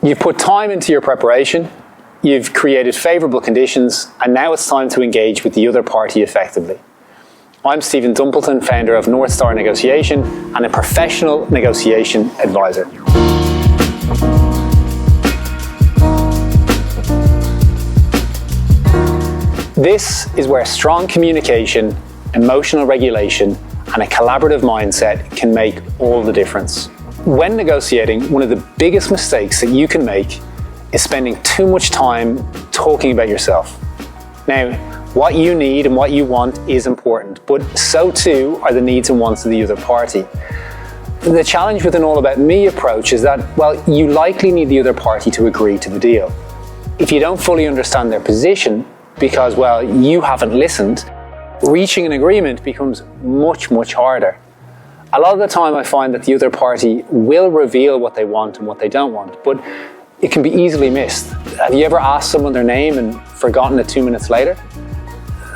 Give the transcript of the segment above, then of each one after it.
You've put time into your preparation, you've created favourable conditions, and now it's time to engage with the other party effectively. I'm Stephen Dumpleton, founder of North Star Negotiation and a professional negotiation advisor. This is where strong communication, emotional regulation, and a collaborative mindset can make all the difference. When negotiating, one of the biggest mistakes that you can make is spending too much time talking about yourself. Now, what you need and what you want is important, but so too are the needs and wants of the other party. The challenge with an all about me approach is that, well, you likely need the other party to agree to the deal. If you don't fully understand their position, because, well, you haven't listened, reaching an agreement becomes much, much harder. A lot of the time I find that the other party will reveal what they want and what they don't want, but it can be easily missed. Have you ever asked someone their name and forgotten it 2 minutes later?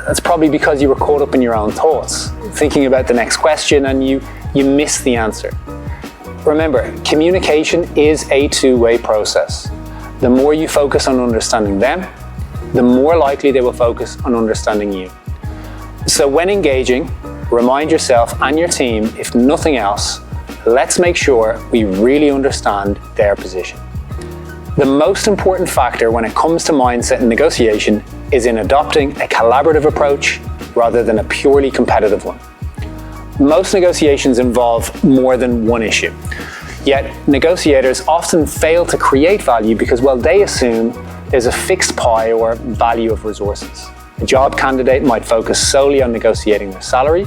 That's probably because you were caught up in your own thoughts, thinking about the next question, and you missed the answer. Remember, communication is a two-way process. The more you focus on understanding them, the more likely they will focus on understanding you. So when engaging, remind yourself and your team, if nothing else, let's make sure we really understand their position. The most important factor when it comes to mindset and negotiation is in adopting a collaborative approach rather than a purely competitive one. Most negotiations involve more than one issue, yet negotiators often fail to create value because, well, they assume there's a fixed pie or value of resources. A job candidate might focus solely on negotiating their salary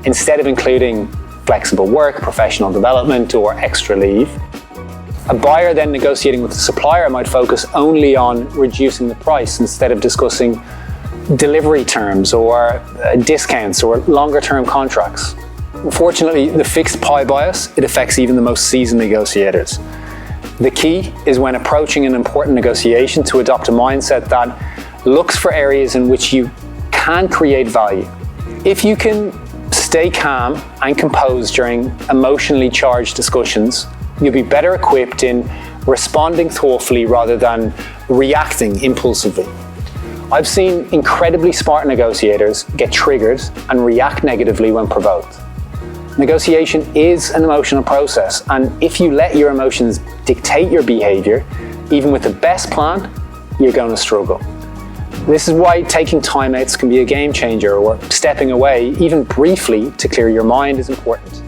instead of including flexible work, professional development, or extra leave. A buyer then negotiating with the supplier might focus only on reducing the price instead of discussing delivery terms or discounts or longer-term contracts. Unfortunately, the fixed pie bias, it affects even the most seasoned negotiators. The key is when approaching an important negotiation to adopt a mindset that looks for areas in which you can create value. If you can stay calm and composed during emotionally charged discussions, you'll be better equipped in responding thoughtfully rather than reacting impulsively. I've seen incredibly smart negotiators get triggered and react negatively when provoked. Negotiation is an emotional process, and if you let your emotions dictate your behavior, even with the best plan, you're going to struggle. This is why taking timeouts can be a game changer, or stepping away, even briefly, to clear your mind is important.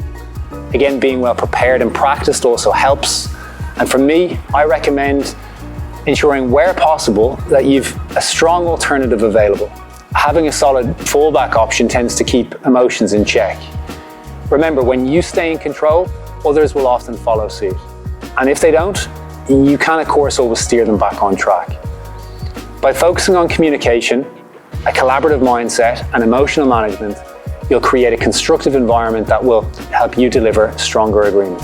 Again, being well prepared and practiced also helps. And for me, I recommend ensuring where possible that you've a strong alternative available. Having a solid fallback option tends to keep emotions in check. Remember, when you stay in control, others will often follow suit. And if they don't, you can, of course, always steer them back on track. By focusing on communication, a collaborative mindset, and emotional management, you'll create a constructive environment that will help you deliver stronger agreements.